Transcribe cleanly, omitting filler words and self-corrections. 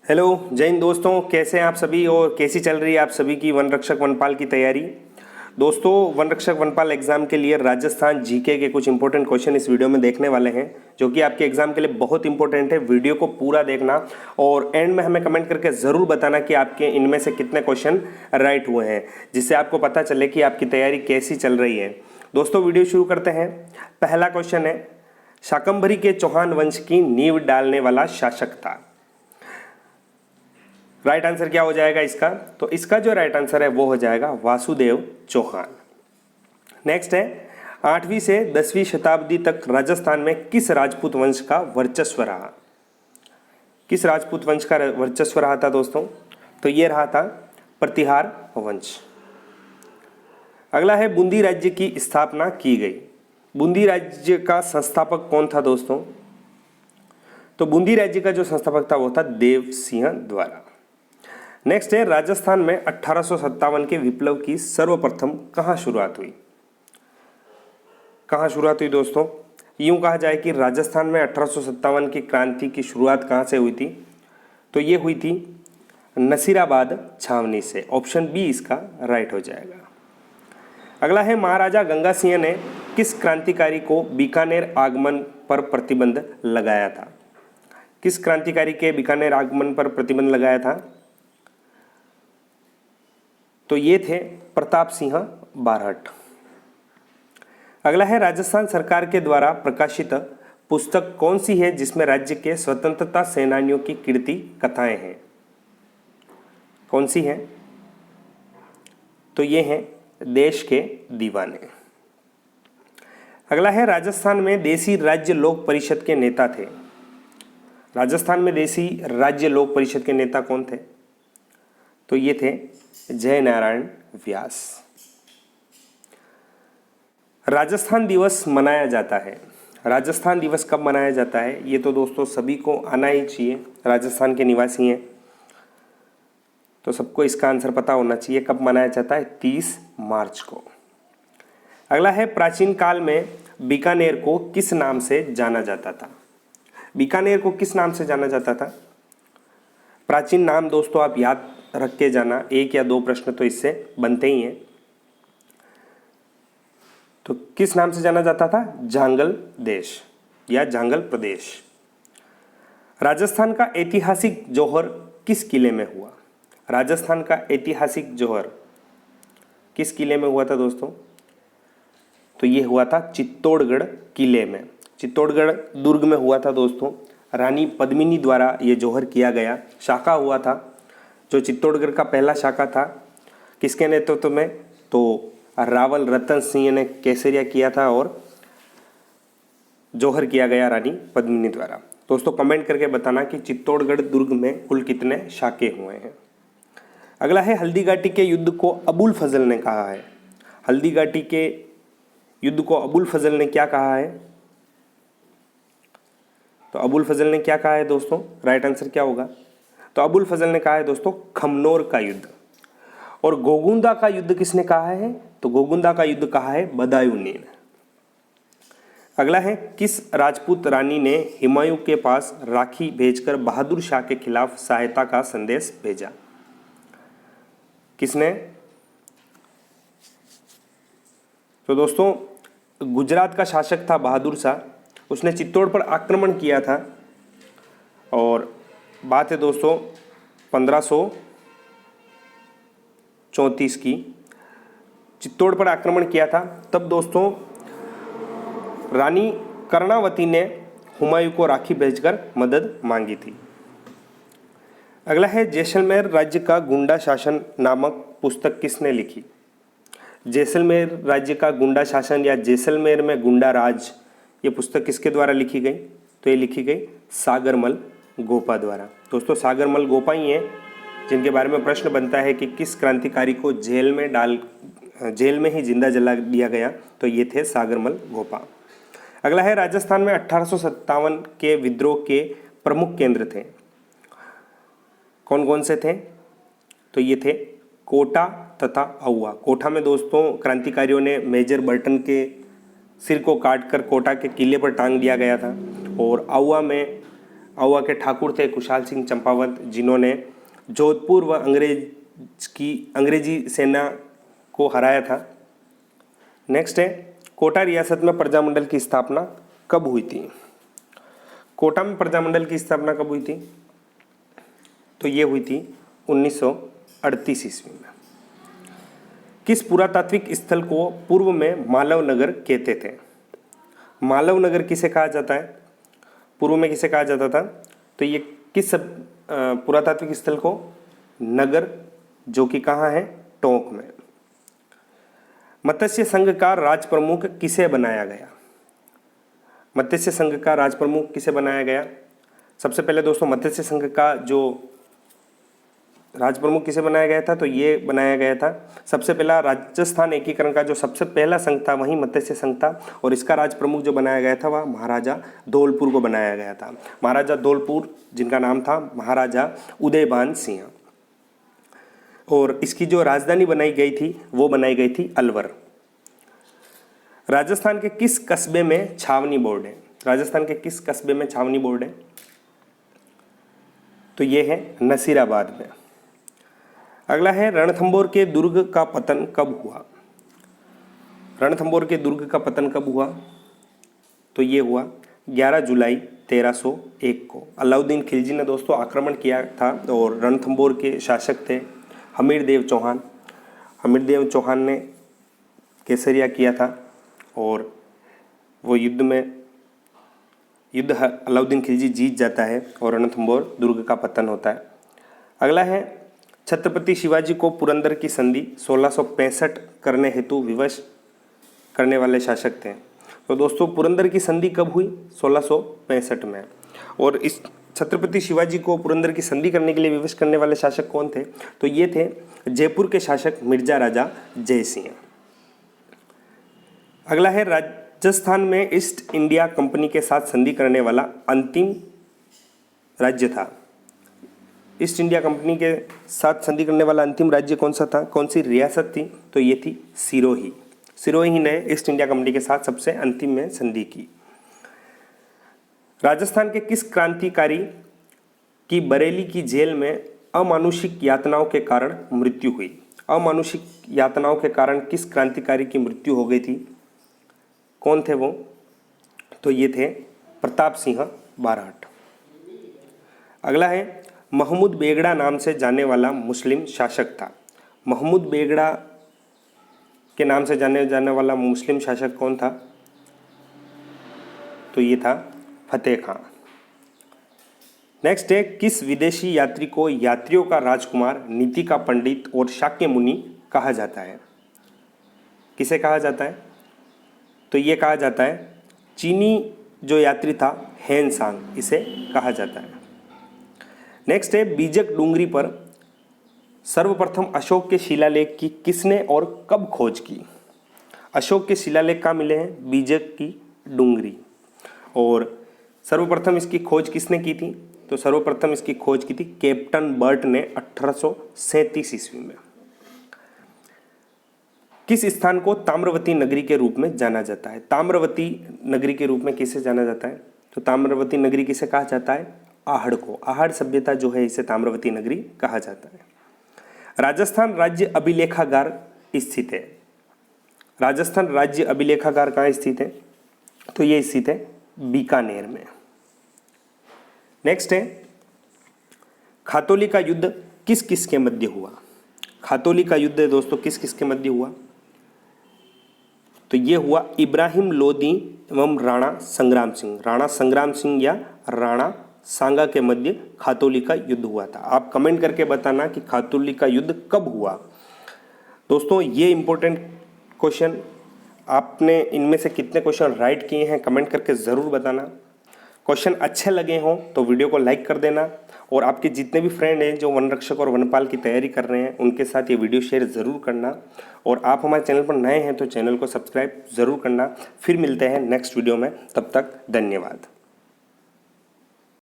Hello जय हिंद दोस्तों, कैसे हैं आप सभी और कैसी चल रही है आप सभी की वन रक्षक वनपाल की तैयारी। दोस्तों, वन रक्षक वनपाल एग्जाम के लिए राजस्थान जीके के कुछ इंपॉर्टेंट क्वेश्चन इस वीडियो में देखने वाले हैं, जो कि आपके एग्जाम के लिए बहुत इंपॉर्टेंट है। वीडियो को पूरा देखना और एंड में हमें कमेंट करके ज़रूर बताना कि आपके इनमें से कितने क्वेश्चन राइट हुए हैं, जिससे आपको पता चले कि आपकी तैयारी कैसी चल रही है। दोस्तों, वीडियो शुरू करते हैं। पहला क्वेश्चन है, शाकंभरी के चौहान वंश की नींव डालने वाला शासक था। राइट आंसर क्या हो जाएगा इसका? तो इसका जो राइट आंसर है वो हो जाएगा वासुदेव चौहान। नेक्स्ट है, 8वीं से 10वीं शताब्दी तक राजस्थान में किस राजपूत वंश का वर्चस्व रहा? किस राजपूत वंश का वर्चस्व रहा था दोस्तों? तो ये रहा था प्रतिहार वंश। अगला है, बूंदी राज्य की स्थापना की गई। बूंदी राज्य का संस्थापक कौन था दोस्तों? तो बूंदी राज्य का जो संस्थापक था वो था देव सिंह द्वारा। नेक्स्ट है, राजस्थान में 1857 के विप्लव की सर्वप्रथम कहाँ शुरुआत हुई? कहाँ शुरुआत हुई दोस्तों? यूं कहा जाए कि राजस्थान में 1857 की क्रांति की शुरुआत कहाँ से हुई थी? तो ये हुई थी नसीराबाद छावनी से। ऑप्शन बी इसका राइट हो जाएगा। अगला है, महाराजा गंगा सिंह ने किस क्रांतिकारी को बीकानेर आगमन पर प्रतिबंध लगाया था? किस क्रांतिकारी के बीकानेर आगमन पर प्रतिबंध लगाया था? तो ये थे प्रताप सिंह बारहट। अगला है, राजस्थान सरकार के द्वारा प्रकाशित पुस्तक कौन सी है जिसमें राज्य के स्वतंत्रता सेनानियों की कीर्ति कथाएं हैं? कौन सी है? तो ये हैं देश के दीवाने। अगला है, राजस्थान में देसी राज्य लोक परिषद के नेता थे। राजस्थान में देसी राज्य लोक परिषद के नेता कौन थे? तो ये थे जय नारायण व्यास। राजस्थान दिवस मनाया जाता है। राजस्थान दिवस कब मनाया जाता है? ये तो दोस्तों सभी को आना ही चाहिए, राजस्थान के निवासी हैं तो सबको इसका आंसर पता होना चाहिए। कब मनाया जाता है? 30 मार्च को। अगला है, प्राचीन काल में बीकानेर को किस नाम से जाना जाता था? बीकानेर को किस नाम से जाना जाता था? प्राचीन नाम दोस्तों आप याद रख के जाना, एक या दो प्रश्न तो इससे बनते ही हैं। तो किस नाम से जाना जाता था? जांगल देश या जांगल प्रदेश। राजस्थान का ऐतिहासिक जौहर किस किले में हुआ? राजस्थान का ऐतिहासिक जौहर किस किले में हुआ था दोस्तों? तो ये हुआ था चित्तौड़गढ़ किले में। चित्तौड़गढ़ दुर्ग में हुआ था दोस्तों। रानी पद्मिनी द्वारा ये जौहर किया गया, शाखा हुआ था। जो चित्तौड़गढ़ का पहला शाखा था किसके नेतृत्व में? तो रावल रतन सिंह ने केसरिया किया था और जौहर किया गया रानी पद्मिनी द्वारा। दोस्तों कमेंट करके बताना कि चित्तौड़गढ़ दुर्ग में कुल कितने शाखे हुए हैं। अगला है, हल्दीघाटी के युद्ध को अबुल फजल ने कहा है। हल्दीघाटी के युद्ध को अबुल फजल ने क्या कहा है? तो अबुल फजल ने क्या कहा है दोस्तों? राइट आंसर क्या होगा? तो अबुल फजल ने कहा है दोस्तों खमनोर का युद्ध। और गोगुंदा का युद्ध किसने कहा है? तो गोगुंदा का युद्ध कहा है बदायूं ने। अगला है, किस राजपूत रानी ने हुमायूं के पास राखी भेजकर बहादुर शाह के खिलाफ सहायता का संदेश भेजा? किसने? तो दोस्तों गुजरात का शासक था बहादुर शाह। उसने चित्तौड़ पर आक्रमण किया था और बात है दोस्तों 1534 की। चित्तौड़ पर आक्रमण किया था। तब दोस्तों रानी कर्णावती ने हुमायूं को राखी भेजकर मदद मांगी थी। अगला है, जैसलमेर राज्य का गुंडा शासन नामक पुस्तक किसने लिखी? जैसलमेर राज्य का गुंडा शासन या जैसलमेर में गुंडा राज, ये पुस्तक किसके द्वारा लिखी गई? तो ये लिखी गई सागरमल गोपा द्वारा। दोस्तों सागरमल गोपा ही हैं जिनके बारे में प्रश्न बनता है कि किस क्रांतिकारी को जेल में ही जिंदा जला दिया गया? तो ये थे सागरमल गोपा। अगला है, राजस्थान में 1857 के विद्रोह के प्रमुख केंद्र थे। कौन कौन से थे? तो ये थे कोटा तथा आउवा। कोटा में दोस्तों क्रांतिकारियों ने मेजर बर्टन के सिर को काटकर कोटा के किले पर टांग दिया गया था। और आउवा में आहुआ के ठाकुर थे कुशाल सिंह चंपावत, जिन्होंने जोधपुर व अंग्रेजी सेना को हराया था। नेक्स्ट है कोटा रियासत में प्रजामंडल की स्थापना कब हुई थी? कोटा में प्रजामंडल की स्थापना कब हुई थी? तो ये हुई थी 1938 ईस्वी में। किस पुरातात्विक स्थल को पूर्व में मालव नगर कहते थे? मालव नगर किसे कहा जाता है? पूर्व में किसे कहा जाता था? तो ये किस पुरातात्विक स्थल को? नगर, जो कि कहाँ है? टोंक में। मत्स्य संघ का राज प्रमुख किसे बनाया गया? मत्स्य संघ का राज प्रमुख किसे बनाया गया? सबसे पहले दोस्तों मत्स्य संघ का जो राज प्रमुख किसे बनाया गया था? तो ये बनाया गया था सबसे पहला राजस्थान एकीकरण का जो सबसे पहला संघ था वही मत्स्य संघ था, और इसका राज प्रमुख जो बनाया गया था वह महाराजा धौलपुर को बनाया गया था। महाराजा धौलपुर, जिनका नाम था महाराजा उदयभान सिंह, और इसकी जो राजधानी बनाई गई थी वो बनाई गई थी अलवर। राजस्थान के किस कस्बे में छावनी बोर्ड है? राजस्थान के किस कस्बे में छावनी बोर्ड है? तो ये है नसीराबाद में। अगला है रणथंभौर के दुर्ग का पतन कब हुआ? रणथंभौर के दुर्ग का पतन कब हुआ? तो ये हुआ 11 जुलाई 1301 को। अलाउद्दीन खिलजी ने दोस्तों आक्रमण किया था, और रणथंभौर के शासक थे हमीरदेव चौहान। हमीरदेव चौहान ने केसरिया किया था, और वो युद्ध अलाउद्दीन खिलजी जीत जाता है और रणथंभौर दुर्ग का पतन होता है। अगला है छत्रपति शिवाजी को पुरंदर की संधि 1665 करने हेतु विवश करने वाले शासक थे। तो दोस्तों पुरंदर की संधि कब हुई? 1665 में। और इस छत्रपति शिवाजी को पुरंदर की संधि करने के लिए विवश करने वाले शासक कौन थे? तो ये थे जयपुर के शासक मिर्जा राजा जयसिंह। अगला है राजस्थान में ईस्ट इंडिया कंपनी के साथ संधि करने वाला अंतिम राज्य था। ईस्ट इंडिया कंपनी के साथ संधि करने वाला अंतिम राज्य कौन सा था? कौन सी रियासत थी? तो ये थी सिरोही। सिरोही ने ईस्ट इंडिया कंपनी के साथ सबसे अंतिम में संधि की। राजस्थान के किस क्रांतिकारी की बरेली की जेल में अमानुषिक यातनाओं के कारण मृत्यु हुई? अमानुषिक यातनाओं के कारण किस क्रांतिकारी की मृत्यु हो गई थी? कौन थे वो? तो ये थे प्रताप सिंह बारहट। अगला है महमूद बेगड़ा नाम से जाने वाला मुस्लिम शासक था। महमूद बेगड़ा के नाम से जाने वाला मुस्लिम शासक कौन था? तो ये था फतेह खां। नेक्स्ट है किस विदेशी यात्री को यात्रियों का राजकुमार, नीति का पंडित और शाक्य मुनि कहा जाता है? किसे कहा जाता है? तो ये कहा जाता है चीनी जो यात्री था हेन सांग, इसे कहा जाता है। नेक्स्ट है बीजक डूंगरी पर सर्वप्रथम अशोक के शिलालेख की किसने और कब खोज की? अशोक के शिलालेख कहाँ मिले हैं? बीजक की डूंगरी। और सर्वप्रथम इसकी खोज किसने की थी? तो सर्वप्रथम इसकी खोज की थी कैप्टन बर्ट ने 1837 ईस्वी में। किस स्थान को ताम्रवती नगरी के रूप में जाना जाता है? ताम्रवती नगरी के रूप में किसे जाना जाता है? तो ताम्रवती नगरी किसे कहा जाता है? आहड़ को। आहड़ सभ्यता जो है इसे ताम्रवती नगरी कहा जाता है। राजस्थान राज्य अभिलेखागार स्थित है। राजस्थान राज्य अभिलेखागार कहाँ स्थित है? तो ये स्थित है बीकानेर में। नेक्स्ट है खातौली का युद्ध किस किस के मध्य हुआ? खातौली का युद्ध दोस्तों किस किस के मध्य हुआ? तो ये हुआ इब्राहिम लोदी एवं राणा संग्राम सिंह। राणा संग्राम सिंह या राणा सांगा के मध्य खातौली का युद्ध हुआ था। आप कमेंट करके बताना कि खातौली का युद्ध कब हुआ। दोस्तों ये इंपॉर्टेंट क्वेश्चन, आपने इनमें से कितने क्वेश्चन राइट किए हैं कमेंट करके ज़रूर बताना। क्वेश्चन अच्छे लगे हों तो वीडियो को लाइक कर देना, और आपके जितने भी फ्रेंड हैं जो वन रक्षक और वनपाल की तैयारी कर रहे हैं उनके साथ ये वीडियो शेयर ज़रूर करना। और आप हमारे चैनल पर नए हैं तो चैनल को सब्सक्राइब ज़रूर करना। फिर मिलते हैं नेक्स्ट वीडियो में, तब तक धन्यवाद।